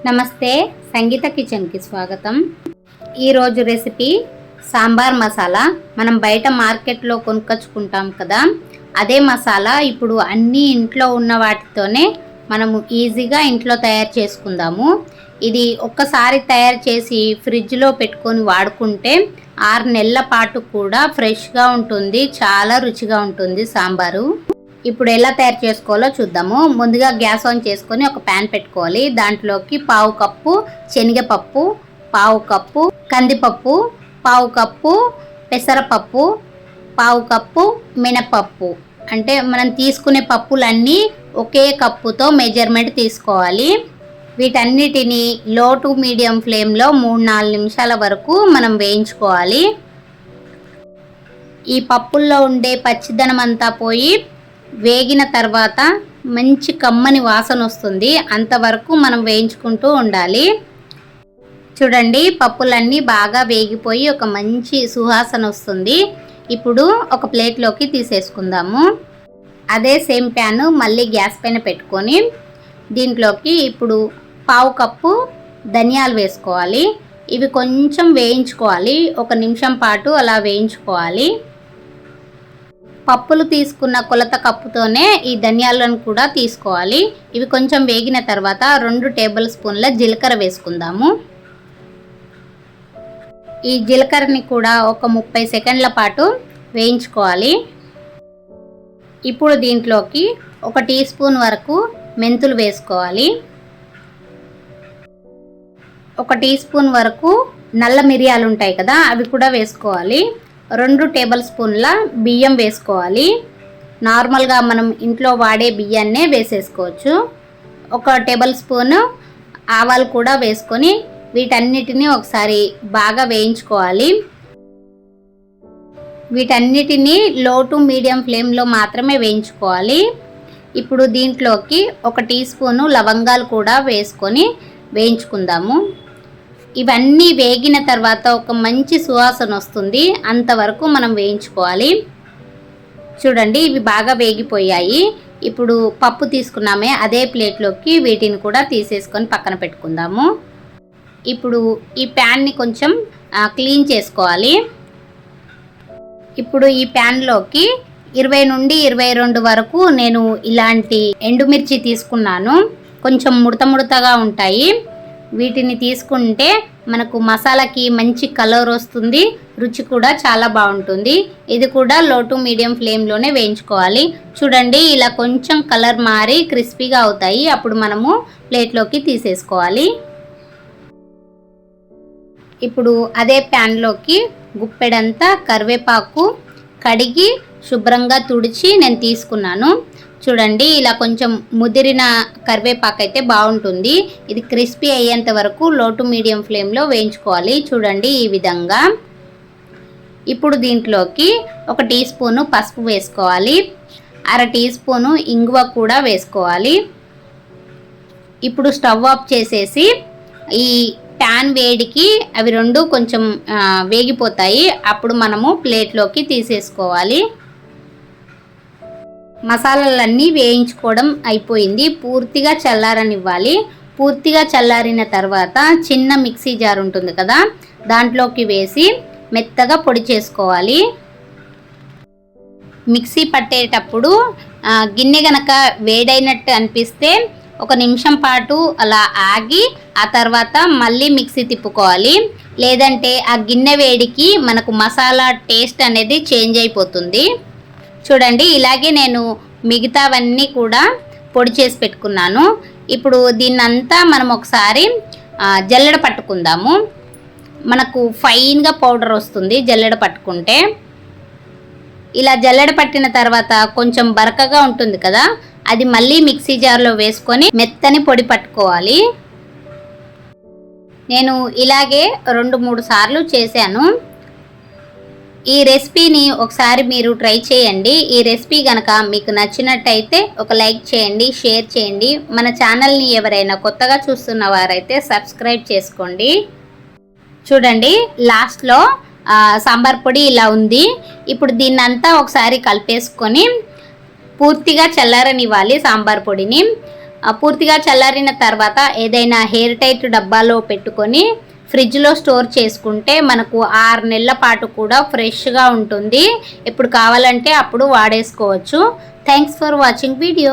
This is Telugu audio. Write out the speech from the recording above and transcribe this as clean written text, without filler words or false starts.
నమస్తే, సంగీత కిచెన్కి స్వాగతం. ఈరోజు రెసిపీ సాంబార్ మసాలా. మనం బయట మార్కెట్లో కొనుక్కొచ్చుకుంటాం కదా, అదే మసాలా ఇప్పుడు అన్నీ ఇంట్లో ఉన్న వాటితోనే మనము ఈజీగా ఇంట్లో తయారు చేసుకుందాము. ఇది ఒక్కసారి తయారు చేసి ఫ్రిడ్జ్లో పెట్టుకొని వాడుకుంటే 6 నెలల పాటు కూడా ఫ్రెష్గా ఉంటుంది. చాలా రుచిగా ఉంటుంది సాంబారు. ఇప్పుడు ఎలా తయారు చేసుకోవాలో చూద్దాము. ముందుగా గ్యాస్ ఆన్ చేసుకొని ఒక ప్యాన్ పెట్టుకోవాలి. దాంట్లోకి 1/2 కప్పు శనగపప్పు, 1/2 కప్పు కందిపప్పు, 1/2 కప్పు పెసరపప్పు, 1/2 కప్పు మినపప్పు. అంటే మనం తీసుకునే పప్పులన్నీ ఒకే కప్పుతో మెజర్మెంట్ తీసుకోవాలి. వీటన్నిటిని లో టు మీడియం ఫ్లేమ్లో 3-4 నిమిషాల వరకు మనం వేయించుకోవాలి. ఈ పప్పుల్లో ఉండే పచ్చిదనం అంతా పోయి వేగిన తర్వాత మంచి కమ్మని వాసన వస్తుంది. అంతవరకు మనం వేయించుకుంటూ ఉండాలి. చూడండి, పప్పులన్నీ బాగా వేగిపోయి ఒక మంచి సువాసన వస్తుంది. ఇప్పుడు ఒక ప్లేట్లోకి తీసేసుకుందాము. అదే సేమ్ ప్యాన్ మళ్ళీ గ్యాస్ పైన పెట్టుకొని దీంట్లోకి ఇప్పుడు 1/2 కప్పు ధనియాలు వేసుకోవాలి. ఇవి కొంచెం వేయించుకోవాలి. 1 నిమిషం పాటు అలా వేయించుకోవాలి. పప్పులు తీసుకున్న కొలత కప్పుతోనే ఈ ధనియాలను కూడా తీసుకోవాలి. ఇవి కొంచెం వేగిన తర్వాత 2 టేబుల్ స్పూన్ల జీలకర్ర వేసుకుందాము. ఈ జీలకర్రని కూడా ఒక 30 సెకండ్ల పాటు వేయించుకోవాలి. ఇప్పుడు దీంట్లోకి 1 టీ స్పూన్ వరకు మెంతులు వేసుకోవాలి. 1 టీ స్పూన్ వరకు నల్ల మిరియాలు ఉంటాయి కదా, అవి కూడా వేసుకోవాలి. 2 టేబుల్ స్పూన్ల బియ్యం వేసుకోవాలి. నార్మల్గా మనం ఇంట్లో వాడే బియ్యాన్నే వేసేసుకోవచ్చు. 1 టేబుల్ స్పూన్ ఆవాలు కూడా వేసుకొని వీటన్నిటిని ఒకసారి బాగా వేయించుకోవాలి. వీటన్నిటిని లో టు మీడియం ఫ్లేమ్లో మాత్రమే వేయించుకోవాలి. ఇప్పుడు దీంట్లోకి 1 టీ స్పూను లవంగాలు కూడా వేసుకొని వేయించుకుందాము. ఇవన్నీ వేగిన తర్వాత ఒక మంచి సువాసన వస్తుంది. అంతవరకు మనం వేయించుకోవాలి. చూడండి, ఇవి బాగా వేగిపోయాయి. ఇప్పుడు పప్పు తీసుకున్నామే అదే ప్లేట్లోకి వీటిని కూడా తీసేసుకొని పక్కన పెట్టుకుందాము. ఇప్పుడు ఈ ప్యాన్ని కొంచెం క్లీన్ చేసుకోవాలి. ఇప్పుడు ఈ ప్యాన్లోకి 20 నుండి 22 వరకు నేను ఇలాంటి ఎండుమిర్చి తీసుకున్నాను. కొంచెం ముడతగా ఉంటాయి. వీటిని తీసుకుంటే మనకు మసాలాకి మంచి కలర్ వస్తుంది. రుచి కూడా చాలా బాగుంటుంది. ఇది కూడా లో టు మీడియం ఫ్లేమ్లోనే వేయించుకోవాలి. చూడండి, ఇలా కొంచెం కలర్ మారి క్రిస్పీగా అవుతాయి. అప్పుడు మనము ప్లేట్లోకి తీసేసుకోవాలి. ఇప్పుడు అదే ప్యాన్లోకి గుప్పెడంతా కరివేపాకు కడిగి శుభ్రంగా తుడిచి నేను తీసుకున్నాను. చూడండి, ఇలా కొంచెం ముదిరిన కరివేపాకు అయితే బాగుంటుంది. ఇది క్రిస్పీ అయ్యేంత వరకు లో టు మీడియం ఫ్లేమ్లో వేయించుకోవాలి. చూడండి, ఈ విధంగా. ఇప్పుడు దీంట్లోకి 1 టీ స్పూను పసుపు వేసుకోవాలి. 1/2 టీ స్పూను ఇంగువ కూడా వేసుకోవాలి. ఇప్పుడు స్టవ్ ఆఫ్ చేసేసి ఈ ప్యాన్ వేడికి అవి 2 కొంచెం వేగిపోతాయి. అప్పుడు మనము ప్లేట్లోకి తీసేసుకోవాలి. మసాలాలన్నీ వేయించుకోవడం అయిపోయింది. పూర్తిగా చల్లారనివ్వాలి. పూర్తిగా చల్లారిన తర్వాత చిన్న మిక్సీ జార్ ఉంటుంది కదా, దాంట్లోకి వేసి మెత్తగా పొడి చేసుకోవాలి. మిక్సీ పట్టేటప్పుడు గిన్నె గనక వేడైనట్టు అనిపిస్తే 1 నిమిషం పాటు అలా ఆగి ఆ తర్వాత మళ్ళీ మిక్సీ తిప్పుకోవాలి. లేదంటే ఆ గిన్నె వేడికి మనకు మసాలా టేస్ట్ అనేది చేంజ్ అయిపోతుంది. చూడండి, ఇలాగే నేను మిగతావన్నీ కూడా పొడి చేసి పెట్టుకున్నాను. ఇప్పుడు దీన్నంతా మనం ఒకసారి జల్లెడ పట్టుకుందాము. మనకు ఫైన్గా పౌడర్ వస్తుంది జల్లెడ పట్టుకుంటే. ఇలా జల్లెడ పట్టిన తర్వాత కొంచెం బరకగా ఉంటుంది కదా, అది మళ్ళీ మిక్సీ జార్లో వేసుకొని మెత్తని పొడి పట్టుకోవాలి. నేను ఇలాగే 2-3 సార్లు చేశాను. ఈ రెసిపీని ఒకసారి మీరు ట్రై చేయండి. ఈ రెసిపీ కనుక మీకు నచ్చినట్టయితే ఒక లైక్ చేయండి, షేర్ చేయండి. మన ఛానల్ని ఎవరైనా కొత్తగా చూస్తున్న వారైతే సబ్స్క్రైబ్ చేసుకోండి. చూడండి, లాస్ట్లో సాంబార్ పొడి ఇలా ఉంది. ఇప్పుడు దీన్నంతా ఒకసారి కలిపేసుకొని పూర్తిగా చల్లారనివ్వాలి సాంబార్ పొడిని. పూర్తిగా చల్లారిన తర్వాత ఏదైనా ఎయిర్ టైట్ డబ్బాలో పెట్టుకొని ఫ్రిడ్జ్లో స్టోర్ చేసుకుంటే మనకు 6 నెలల పాటు కూడా ఫ్రెష్గా ఉంటుంది. ఎప్పుడు కావాలంటే అప్పుడు వాడేసుకోవచ్చు. Thanks for watching video.